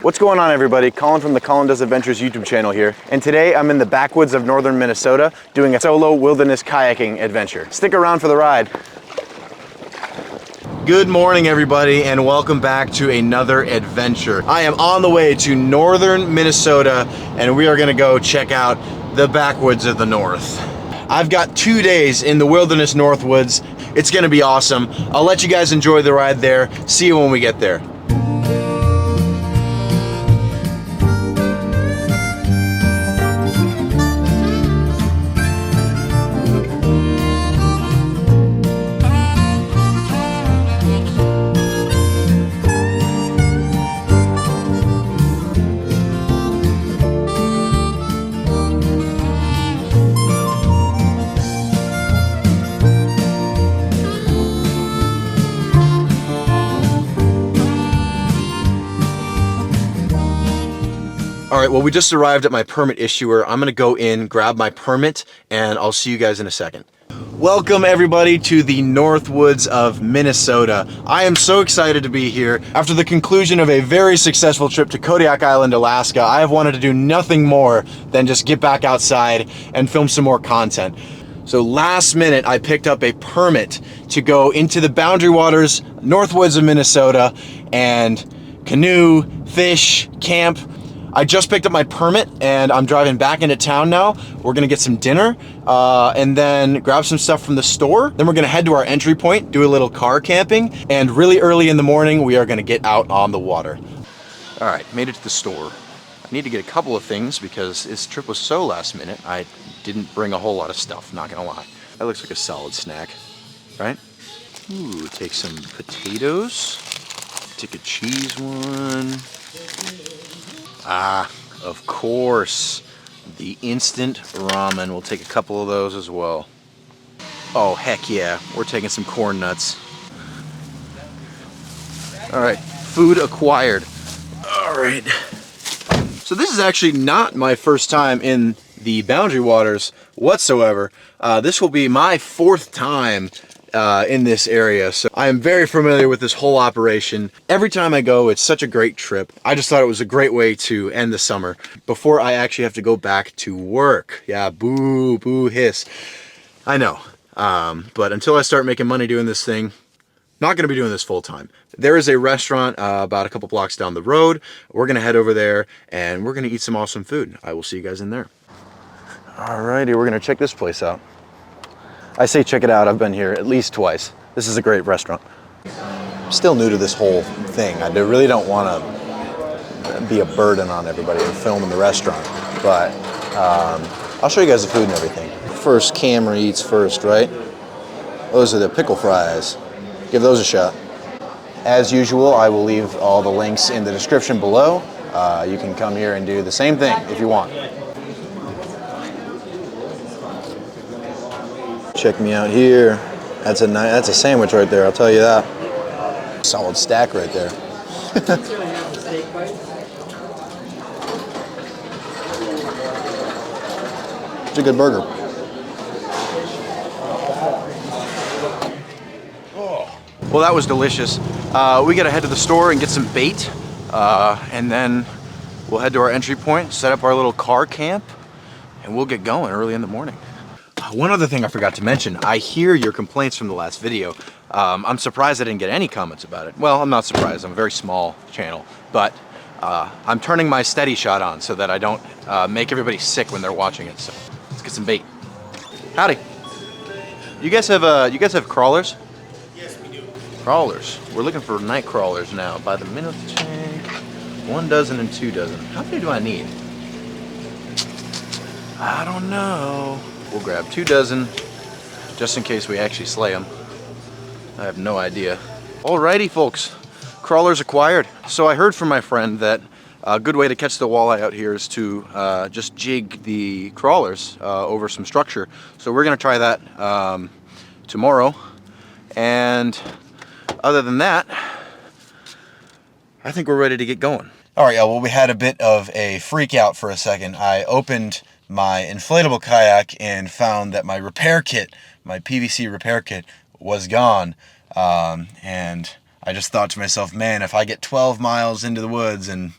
What's going on, everybody? Colin from the Colin Does Adventures YouTube channel here, and today I'm in the backwoods of northern Minnesota doing a solo wilderness kayaking adventure. Stick around for the ride. Good morning, everybody, and welcome back to another adventure. I am on the way to northern Minnesota, and we are gonna go check out the backwoods of the north. I've got 2 days in the wilderness Northwoods. It's gonna be awesome. I'll let you guys enjoy the ride there. See you when we get there. All right, well, we just arrived at my permit issuer. I'm gonna go in, grab my permit, and I'll see you guys in a second. Welcome, everybody, to the Northwoods of Minnesota. I am so excited to be here. After the conclusion of a very successful trip to Kodiak Island, Alaska, I have wanted to do nothing more than just get back outside and film some more content. So last minute, I picked up a permit to go into the Boundary Waters, Northwoods of Minnesota, and canoe, fish, camp. I just picked up my permit and I'm driving back into town now. We're gonna get some dinner and then grab some stuff from the store. Then we're gonna head to our entry point, do a little car camping, and really early in the morning, we are gonna get out on the water. All right, made it to the store. I need to get a couple of things because this trip was so last minute, I didn't bring a whole lot of stuff, not gonna lie. That looks like a solid snack, right? Ooh, take some potatoes, take a cheese one. Ah, of course, the instant ramen. We'll take a couple of those as well. Oh, heck yeah, we're taking some corn nuts. All right, food acquired. All right. So this is actually not my first time in the Boundary Waters whatsoever. This will be my 4th time in this area, so I am very familiar with this whole operation. Every time I go, it's such a great trip. I just thought it was a great way to end the summer before I actually have to go back to work. Yeah, boo, boo, hiss. I know, but until I start making money doing this thing, not gonna be doing this full time. There is a restaurant about a couple blocks down the road. We're gonna head over there and we're gonna eat some awesome food. I will see you guys in there. Alrighty, we're gonna check this place out. I say check it out, I've been here at least twice. This is a great restaurant. I'm still new to this whole thing. I really don't want to be a burden on everybody and film in the restaurant, but I'll show you guys the food and everything. First camera eats first, right? Those are the pickle fries. Give those a shot. As usual, I will leave all the links in the description below. You can come here and do the same thing if you want. Check me out here. That's a sandwich right there, I'll tell you that. Solid stack right there. It's a good burger. Well, that was delicious. We gotta head to the store and get some bait, and then we'll head to our entry point, set up our little car camp, and we'll get going early in the morning. One other thing I forgot to mention, I hear your complaints from the last video. I'm surprised I didn't get any comments about it. Well, I'm not surprised, I'm a very small channel, but I'm turning my steady shot on so that I don't make everybody sick when they're watching it. So let's get some bait. Howdy. You guys have crawlers? Yes, we do. Crawlers. We're looking for night crawlers now. By the minute tank, 1 dozen and 2 dozen. How many do I need? I don't know. We'll grab 2 dozen, just in case we actually slay them. I have no idea. Alrighty, folks, crawlers acquired. So I heard from my friend that a good way to catch the walleye out here is to just jig the crawlers over some structure. So we're gonna try that tomorrow. And other than that, I think we're ready to get going. All right, y'all, well, we had a bit of a freak out for a second. I opened my inflatable kayak and found that my repair kit, my PVC repair kit, was gone. And I just thought to myself, man, if I get 12 miles into the woods and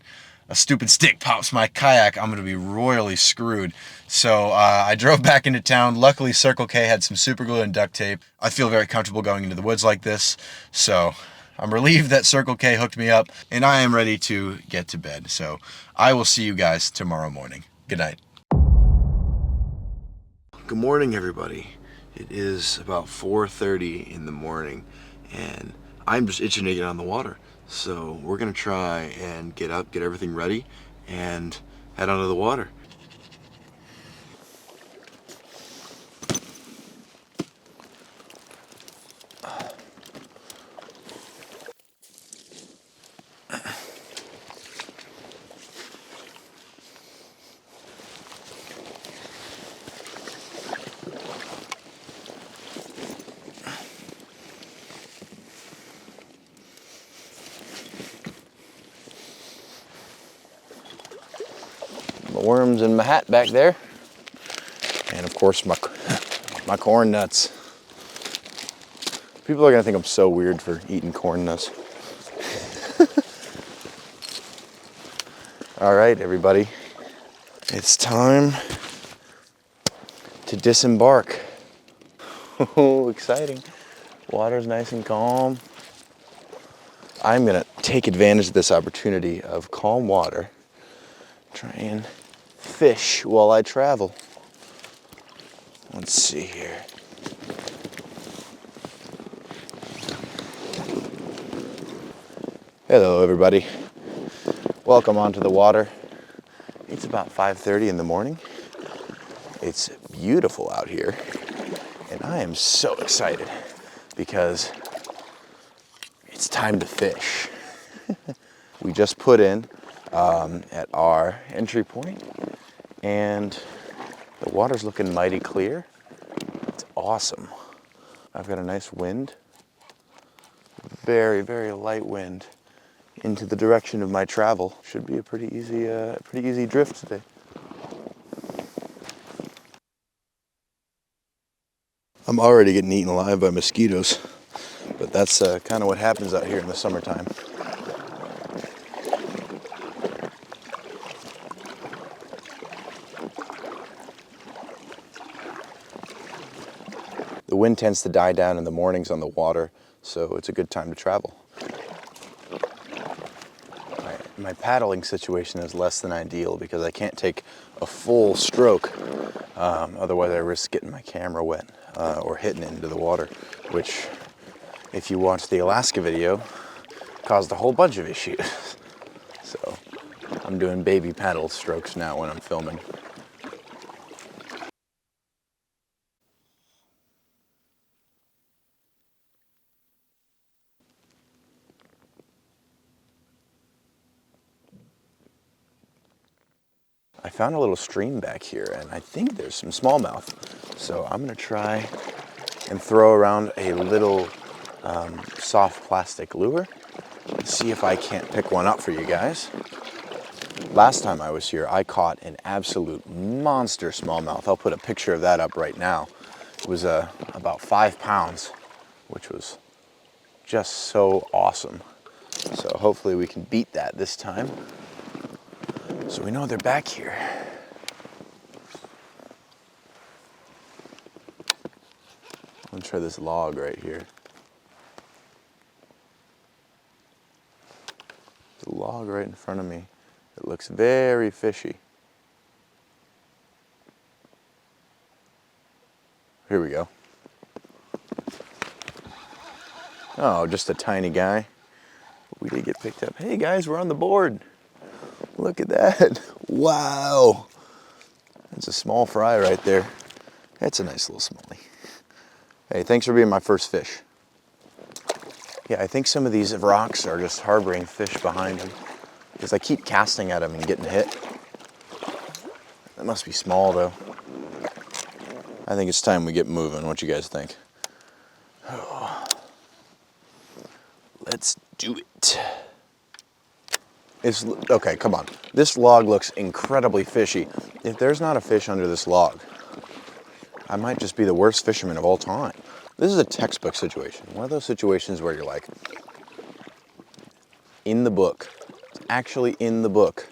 a stupid stick pops my kayak, I'm gonna be royally screwed. So I drove back into town. Luckily, Circle K had some super glue and duct tape. I feel very comfortable going into the woods like this, so I'm relieved that Circle K hooked me up, and I am ready to get to bed. So I will see you guys tomorrow morning. Good night. Good morning, everybody. It is about 4:30 in the morning, and I'm just itching to get on the water. So we're gonna try and get up, get everything ready, and head onto the water. My worms in my hat back there, and of course my corn nuts. People are gonna think I'm so weird for eating corn nuts. All right, everybody, it's time to disembark. Oh, exciting. Water's nice and calm. I'm gonna take advantage of this opportunity of calm water, try and fish while I travel. Let's see here. Hello, everybody. Welcome onto the water. It's about 5:30 in the morning. It's beautiful out here, and I am so excited because it's time to fish. We just put in at our entry point, and the water's looking mighty clear. It's awesome. I've got a nice wind, very, very light wind into the direction of my travel. Should be a pretty easy drift today. I'm already getting eaten alive by mosquitoes, but that's kind of what happens out here in the summertime. The wind tends to die down in the mornings on the water, so it's a good time to travel. My paddling situation is less than ideal because I can't take a full stroke, otherwise I risk getting my camera wet or hitting it into the water, which, if you watched the Alaska video, caused a whole bunch of issues. So I'm doing baby paddle strokes now when I'm filming. I found a little stream back here, and I think there's some smallmouth. So I'm gonna try and throw around a little soft plastic lure and see if I can't pick one up for you guys. Last time I was here, I caught an absolute monster smallmouth. I'll put a picture of that up right now. It was about 5 pounds, which was just so awesome. So hopefully we can beat that this time. So we know they're back here. I'm gonna try this log right here. The log right in front of me. It looks very fishy. Here we go. Oh, just a tiny guy. We did get picked up. Hey guys, we're on the board. Look at that. Wow. That's a small fry right there. That's a nice little smallie. Hey, thanks for being my first fish. Yeah, I think some of these rocks are just harboring fish behind them because I keep casting at them and getting hit. That must be small though. I think it's time we get moving. What you guys think? Oh. Let's do it. Okay, come on. This log looks incredibly fishy. If there's not a fish under this log, I might just be the worst fisherman of all time. This is a textbook situation. One of those situations where you're like, in the book, It's actually in the book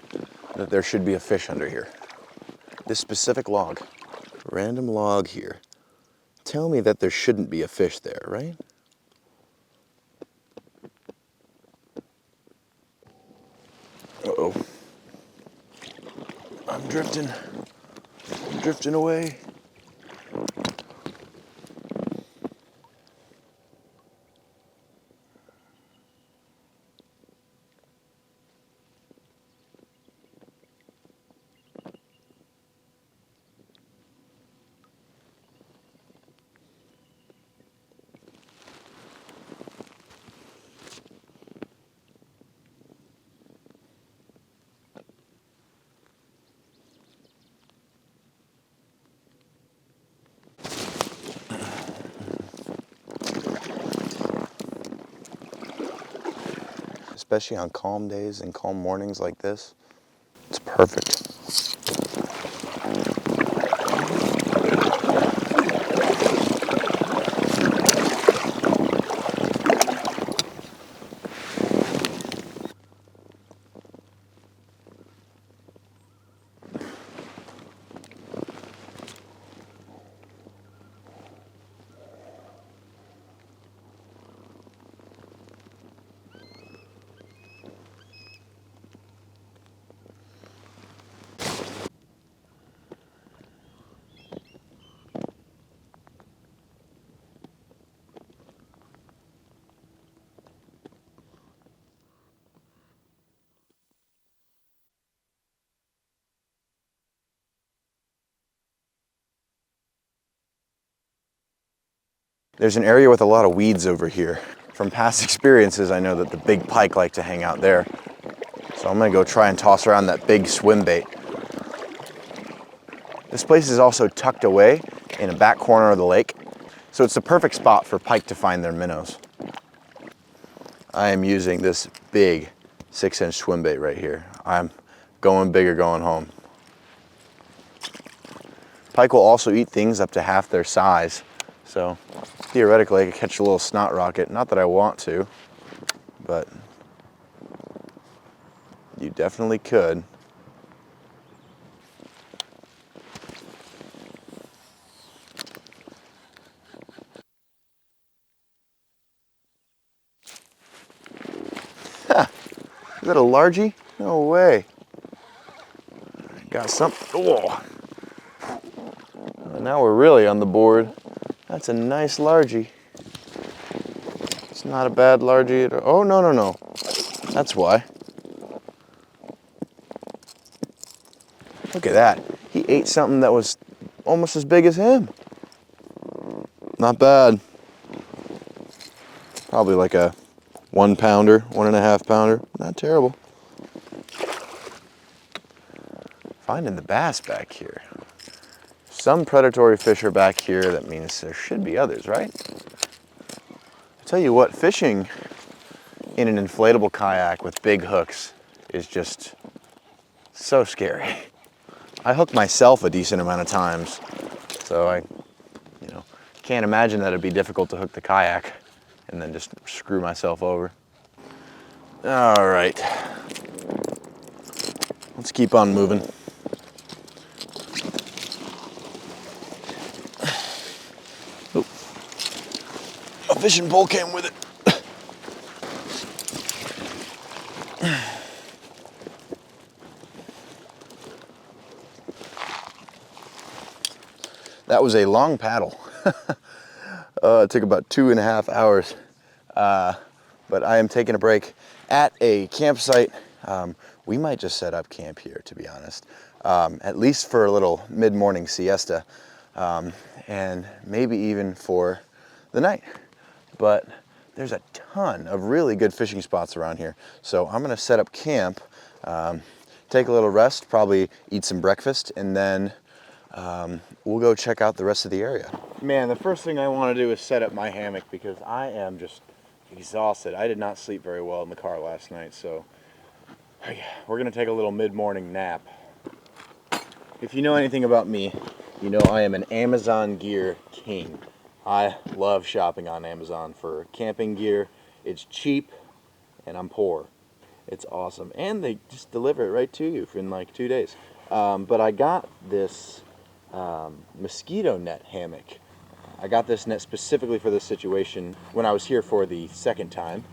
that there should be a fish under here. This specific log. Random log here. Tell me that there shouldn't be a fish there, right? Uh-oh. I'm drifting away. Especially on calm days and calm mornings like this, it's perfect. There's an area with a lot of weeds over here. From past experiences, I know that the big pike like to hang out there. So I'm gonna go try and toss around that big swim bait. This place is also tucked away in a back corner of the lake, so it's the perfect spot for pike to find their minnows. I am using this big 6-inch swim bait right here. I'm going big or going home. Pike will also eat things up to half their size, so theoretically I could catch a little snot rocket. Not that I want to, but you definitely could. Ha! Is that a largie? No way. Got something. Oh. Now we're really on the board. That's a nice largie. It's not a bad largie at all. Oh, no, no, no. That's why. Look at that. He ate something that was almost as big as him. Not bad. Probably like a 1 pounder, 1.5 pounder. Not terrible. Finding the bass back here. Some predatory fish are back here. That means there should be others, right? I'll tell you what, fishing in an inflatable kayak with big hooks is just so scary. I hook myself a decent amount of times, so I, can't imagine that it'd be difficult to hook the kayak and then just screw myself over. All right, let's keep on moving. Oh, a fishing pole came with it. That was a long paddle. It took about 2.5 hours, but I am taking a break at a campsite. We might just set up camp here, to be honest, at least for a little mid-morning siesta, and maybe even for the night. But there's a ton of really good fishing spots around here, so I'm gonna set up camp, take a little rest, probably eat some breakfast, and then we'll go check out the rest of the area. Man, the first thing I want to do is set up my hammock because I am just exhausted. I did not sleep very well in the car last night, so we're going to take a little mid-morning nap. If you know anything about me, you know I am an Amazon gear king. I love shopping on Amazon for camping gear. It's cheap and I'm poor. It's awesome. And they just deliver it right to you in like 2 days. But I got this mosquito net hammock. I got this net specifically for this situation when I was here for the second time.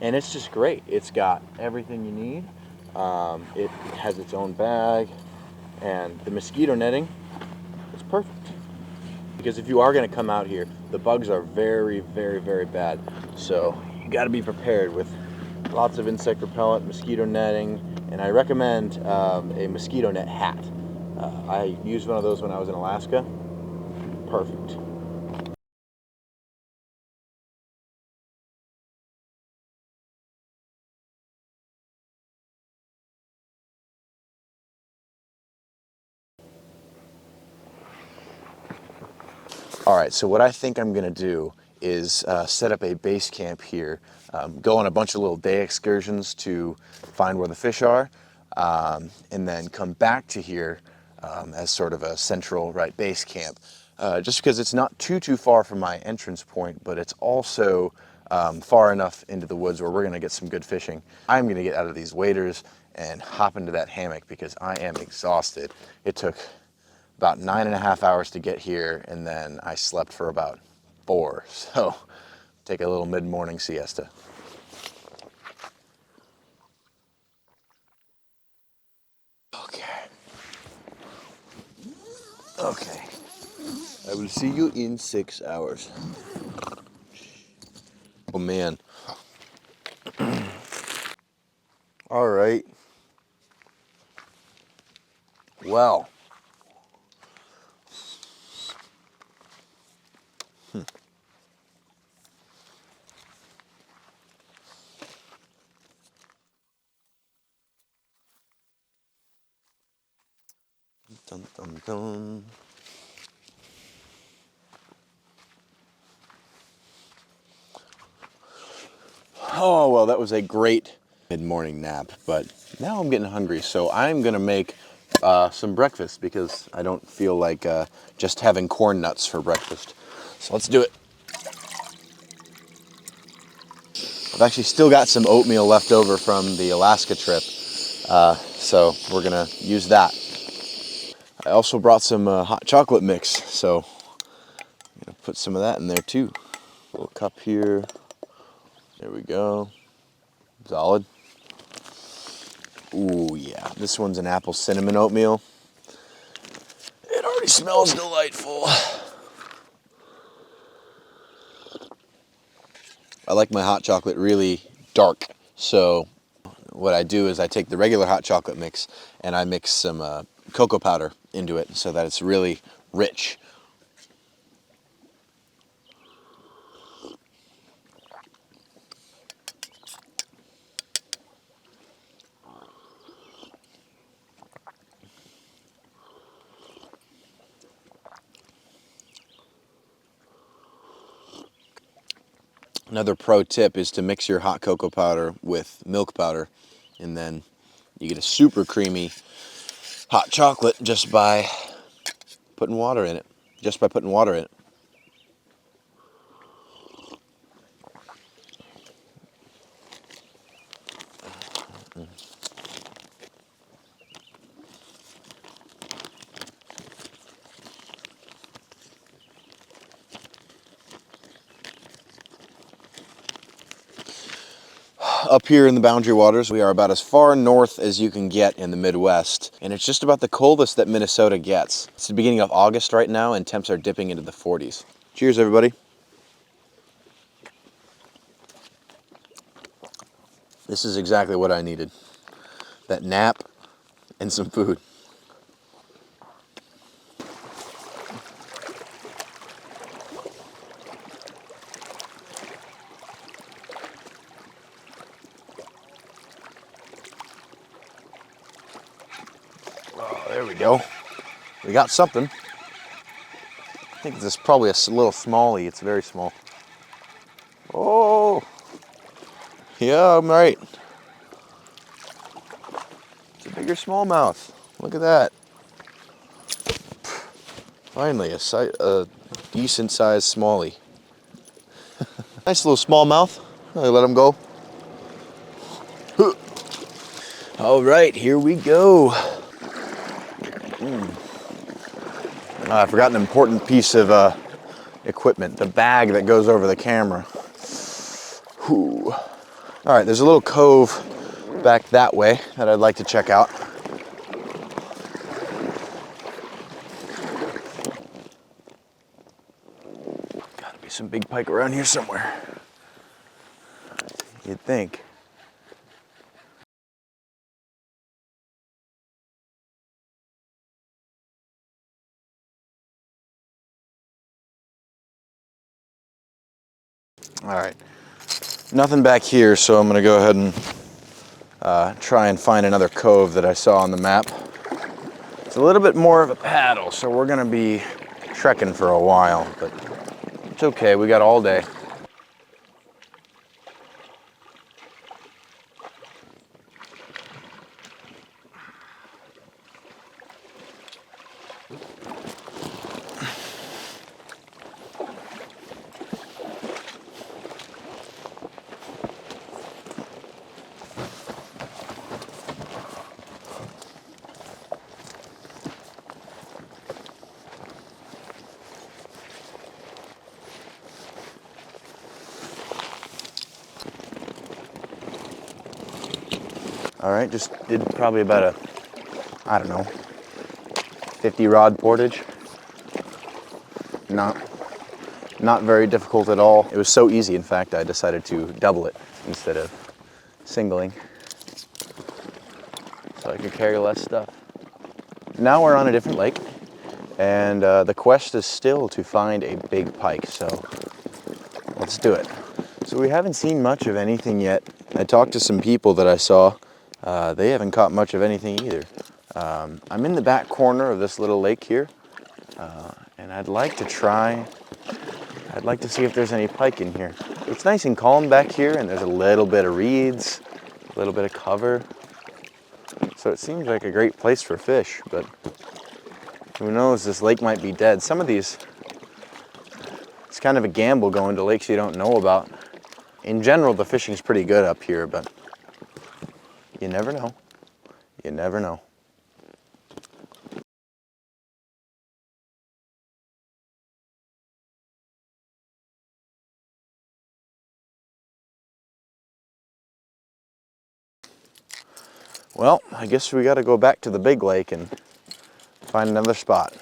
And it's just great. It's got everything you need. It has its own bag. And the mosquito netting is perfect. Because if you are going to come out here, the bugs are very, very, very bad. So you got to be prepared with lots of insect repellent, mosquito netting, and I recommend a mosquito net hat. I used one of those when I was in Alaska. Perfect. All right, so what I think I'm gonna do is set up a base camp here, go on a bunch of little day excursions to find where the fish are, and then come back to here as sort of a central base camp. Just because it's not too far from my entrance point, but it's also far enough into the woods where we're gonna get some good fishing. I'm gonna get out of these waders and hop into that hammock because I am exhausted. It took about 9.5 hours to get here, and then I slept for about 4. So take a little mid-morning siesta. Okay. Okay. I will see you in 6 hours. Oh man. All right. Well. Dun, dun, dun. Oh, well, that was a great mid-morning nap, but now I'm getting hungry, so I'm gonna make some breakfast because I don't feel like just having corn nuts for breakfast. So let's do it. I've actually still got some oatmeal left over from the Alaska trip, so we're gonna use that. I also brought some hot chocolate mix, so I'm gonna put some of that in there too. A little cup here. There we go. Solid. Ooh, yeah. This one's an apple cinnamon oatmeal. It already smells delightful. I like my hot chocolate really dark, so what I do is I take the regular hot chocolate mix and I mix some cocoa powder into it so that it's really rich. Another pro tip is to mix your hot cocoa powder with milk powder, and then you get a super creamy hot chocolate just by putting water in it. Up here in the Boundary Waters, we are about as far north as you can get in the Midwest, and it's just about the coldest that Minnesota gets. It's the beginning of August right now, and temps are dipping into the 40s. Cheers, everybody. This is exactly what I needed. That nap and some food. Oh, there we go. We got something. I think this is probably a little smallie. It's very small. Oh, yeah, I'm right. It's a bigger smallmouth. Look at that. Finally, a decent sized smallie. Nice little smallmouth. I let him go. All right, here we go. I forgot an important piece of equipment, the bag that goes over the camera. Whew. All right, there's a little cove back that way that I'd like to check out. Gotta be some big pike around here somewhere. You'd think. All right, nothing back here, so I'm gonna go ahead and try and find another cove that I saw on the map. It's a little bit more of a paddle, so we're gonna be trekking for a while, but it's okay, we got all day. All right, just did probably about a, I don't know, 50 rod portage. Not very difficult at all. It was so easy, in fact, I decided to double it instead of singling, so I could carry less stuff. Now we're on a different lake, and the quest is still to find a big pike, so let's do it. So we haven't seen much of anything yet. I talked to some people that I saw. They haven't caught much of anything either. I'm in the back corner of this little lake here, and I'd like to see if there's any pike in here. It's nice and calm back here, and there's a little bit of reeds, a little bit of cover. So it seems like a great place for fish, but who knows, this lake might be dead. Some of these, it's kind of a gamble going to lakes you don't know about. In general, the fishing's pretty good up here, but you never know. You never know. Well, I guess we got to go back to the big lake and find another spot.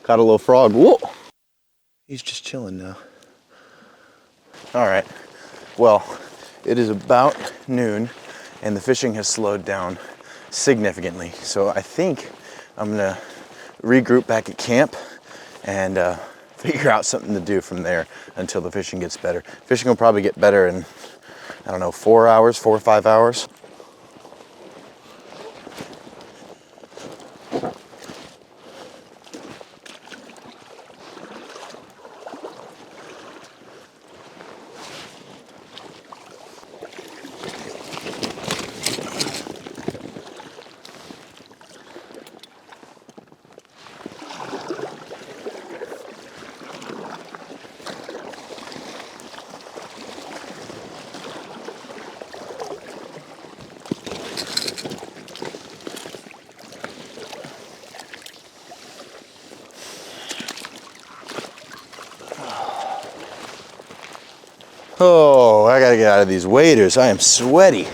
Caught a little frog. Whoa! He's just chilling now. All right. Well, it is about noon, and the fishing has slowed down significantly. So I think I'm gonna regroup back at camp and figure out something to do from there until the fishing gets better. Fishing will probably get better in, I don't know, 4 or 5 hours. Oh, I gotta get out of these waders. I am sweaty.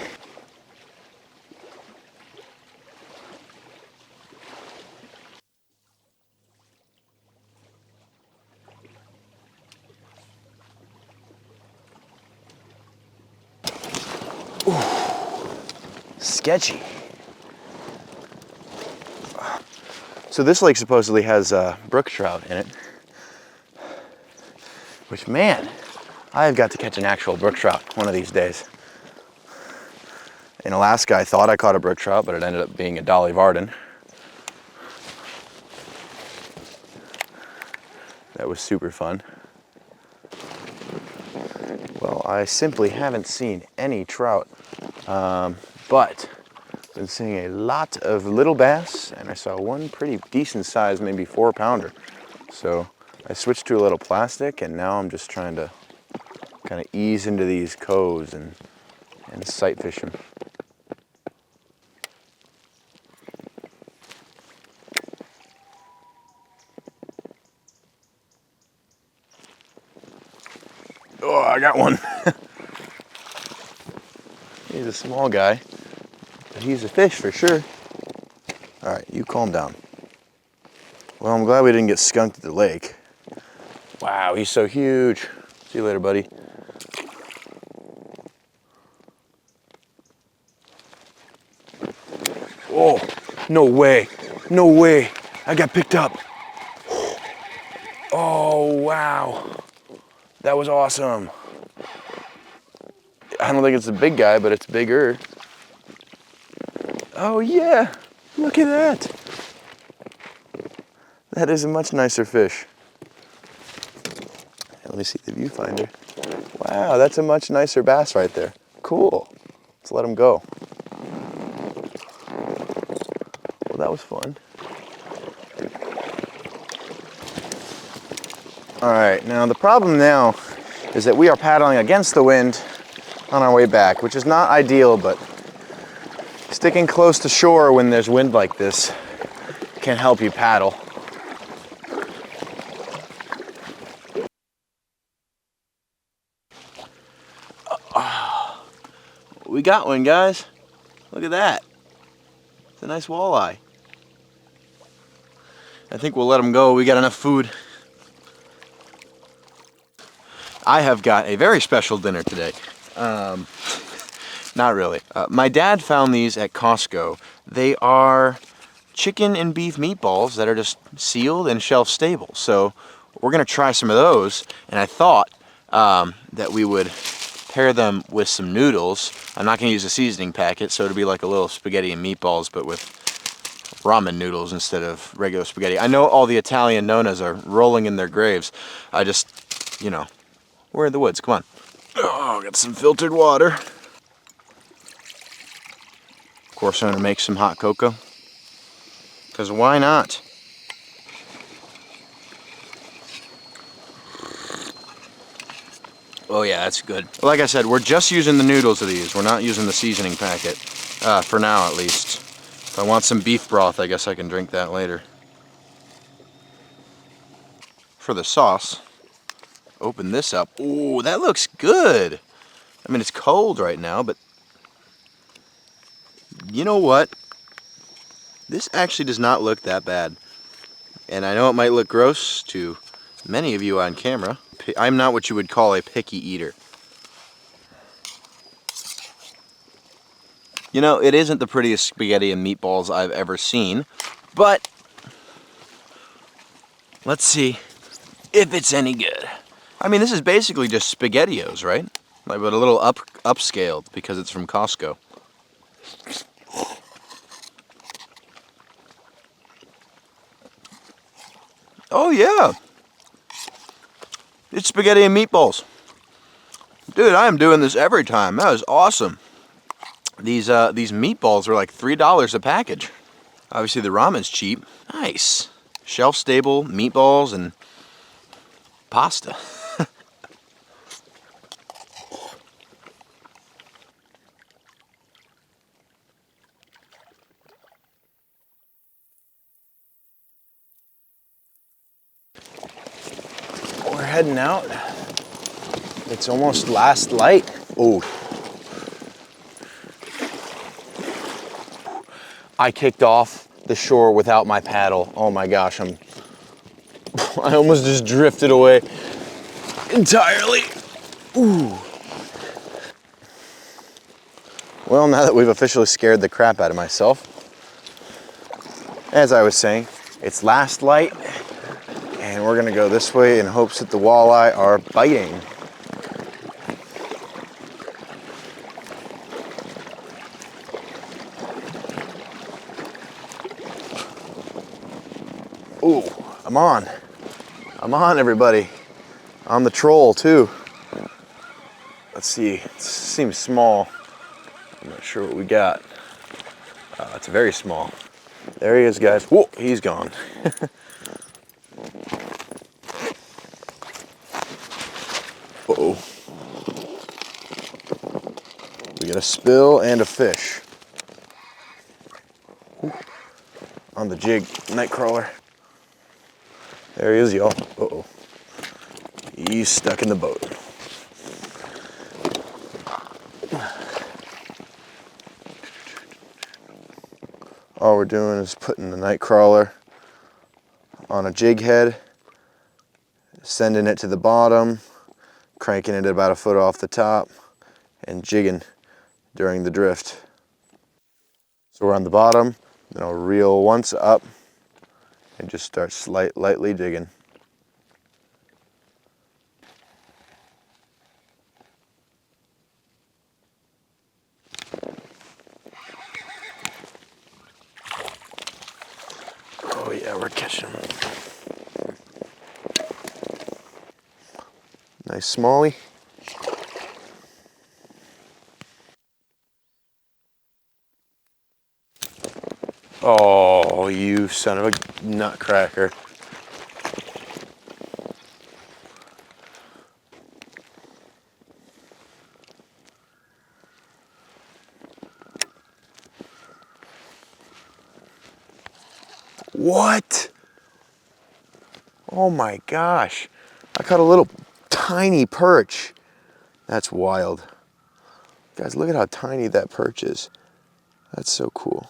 Ooh, sketchy. So this lake supposedly has brook trout in it, which, man, I have got to catch an actual brook trout one of these days. In Alaska, I thought I caught a brook trout, but it ended up being a Dolly Varden. That was super fun. Well, I simply haven't seen any trout But been seeing a lot of little bass, and I saw one pretty decent size, maybe 4-pounder. So I switched to a little plastic, and now I'm just trying to kind of ease into these coves and sight fish them. Oh, I got one. He's a small guy, but he's a fish for sure. All right, you calm down. Well, I'm glad we didn't get skunked at the lake. Wow, he's so huge. See you later, buddy. Oh, no way. No way. I got picked up. Oh, wow. That was awesome. I don't think it's a big guy, but it's bigger. Oh, yeah. Look at that. That is a much nicer fish. Let me see the viewfinder. Wow, that's a much nicer bass right there. Cool. Let's let him go. Well, that was fun. All right, now the problem now is that we are paddling against the wind on our way back, which is not ideal, but sticking close to shore when there's wind like this can help you paddle. We got one, guys. Look at that. It's a nice walleye. I think we'll let him go. We got enough food. I have got a very special dinner today. Not really. My dad found these at Costco. They are chicken and beef meatballs that are just sealed and shelf stable. So we're gonna try some of those, and I thought that we would pair them with some noodles. I'm not gonna use a seasoning packet, so it'll be like a little spaghetti and meatballs, but with ramen noodles instead of regular spaghetti. I know all the Italian nonas are rolling in their graves. I just, you know, we're in the woods, come on. Oh, got some filtered water. Of course, I'm gonna make some hot cocoa, because why not? Oh yeah, that's good. Like I said, we're just using the noodles of these. We're not using the seasoning packet, for now at least. If I want some beef broth, I guess I can drink that later. For the sauce, open this up. Ooh, that looks good. I mean, it's cold right now, but you know what? This actually does not look that bad. And I know it might look gross to many of you on camera. I'm not what you would call a picky eater. You know, it isn't the prettiest spaghetti and meatballs I've ever seen, but let's see if it's any good. I mean, this is basically just SpaghettiOs, right? Like, but a little upscaled because it's from Costco. Oh yeah, it's spaghetti and meatballs. Dude, I am doing this every time. That is awesome. These meatballs are like $3 a package. Obviously the ramen's cheap. Nice. Shelf-stable meatballs and pasta. We're heading out. It's almost last light. Oh. I kicked off the shore without my paddle. Oh my gosh, I almost just drifted away entirely. Ooh. Well, now that we've officially scared the crap out of myself, as I was saying, it's last light, and we're gonna go this way in hopes that the walleye are biting. Ooh, I'm on. I'm on, everybody. On the troll, too. Let's see, it seems small. I'm gonna sure what we got. It's very small. There he is, guys. Whoa, he's gone. Uh-oh. We got a spill and a fish. Ooh. On the jig, night crawler. There he is, y'all. Uh-oh. He's stuck in the boat. All we're doing is putting the night crawler on a jig head, sending it to the bottom, cranking it about a foot off the top, and jigging during the drift. So we're on the bottom, then I'll reel once up and just start lightly jigging. Oh yeah, we're catching them. Nice smallie. Oh, you son of a nutcracker. What? Oh my gosh. I caught a little tiny perch. That's wild. Guys, look at how tiny that perch is. That's so cool.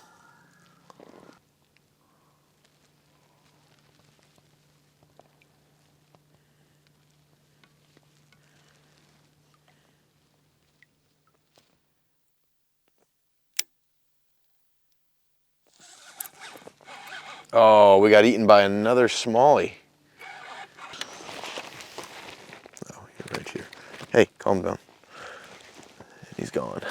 Oh, we got eaten by another smallie. Oh, you're right here. Hey, calm down. He's gone.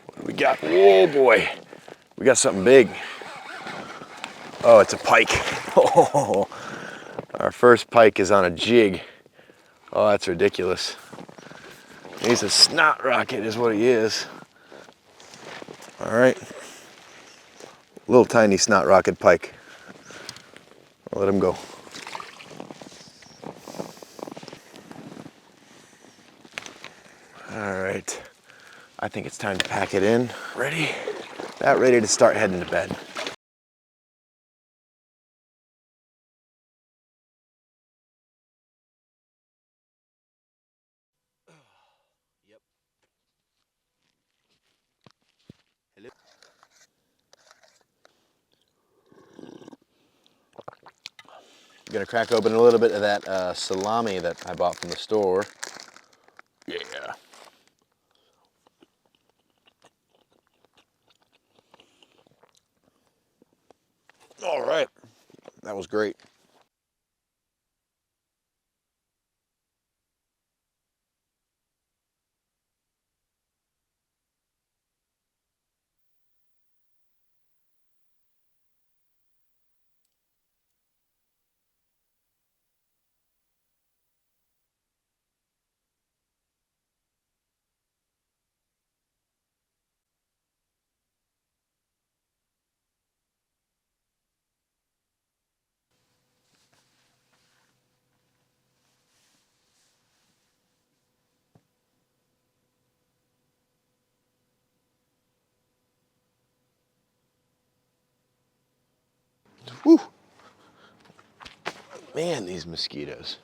What do we got? Oh boy, we got something big. Oh, it's a pike. Oh, our first pike is on a jig. Oh, that's ridiculous. He's a snot rocket is what he is. All right, little tiny snot rocket pike. I'll let him go. All right, I think it's time to pack it in. Ready? About ready to start heading to bed. Yep. Hello. I'm gonna crack open a little bit of that salami that I bought from the store. Yeah. All right, that was great. Whew. Man, these mosquitoes.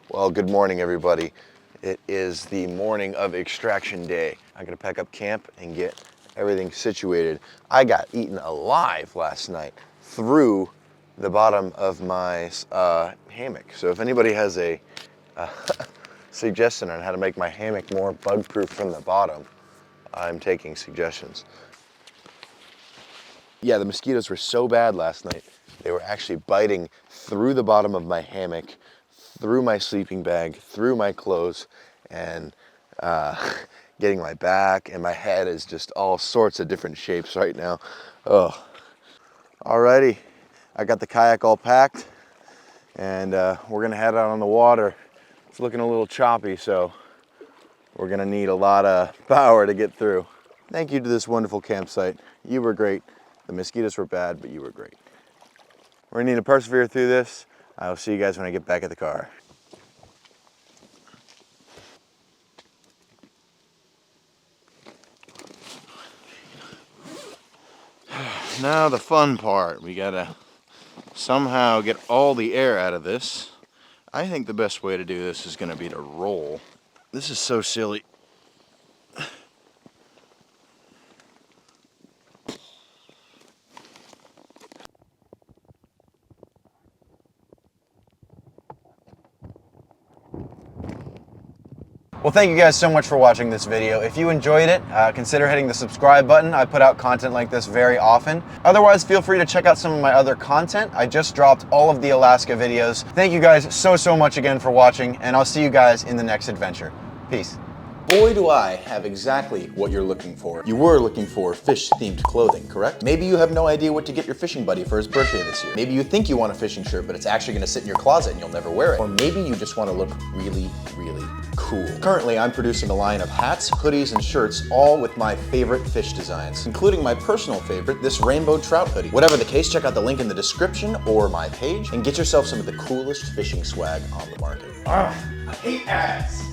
Well, good morning, everybody. It is the morning of extraction day. I gotta pack up camp and get everything situated. I got eaten alive last night through the bottom of my hammock. So if anybody has a suggestion on how to make my hammock more bug-proof from the bottom, I'm taking suggestions. Yeah, the mosquitoes were so bad last night. They were actually biting through the bottom of my hammock, through my sleeping bag, through my clothes, and getting my back, and my head is just all sorts of different shapes right now. Oh, alrighty. I got the kayak all packed, and we're gonna head out on the water. It's looking a little choppy, so we're gonna need a lot of power to get through. Thank you to this wonderful campsite. You were great. The mosquitoes were bad, but you were great. We're gonna need to persevere through this. I'll see you guys when I get back at the car. Now the fun part. We gotta somehow get all the air out of this. I think the best way to do this is gonna be to roll. This is so silly. Well, thank you guys so much for watching this video. If you enjoyed it, consider hitting the subscribe button. I put out content like this very often. Otherwise, feel free to check out some of my other content. I just dropped all of the Alaska videos. Thank you guys so much again for watching, and I'll see you guys in the next adventure. Peace. Boy, do I have exactly what you're looking for. You were looking for fish-themed clothing, correct? Maybe you have no idea what to get your fishing buddy for his birthday this year. Maybe you think you want a fishing shirt, but it's actually gonna sit in your closet and you'll never wear it. Or maybe you just wanna look really cool. Currently, I'm producing a line of hats, hoodies, and shirts, all with my favorite fish designs, including my personal favorite, this rainbow trout hoodie. Whatever the case, check out the link in the description or my page and get yourself some of the coolest fishing swag on the market. I hate ads.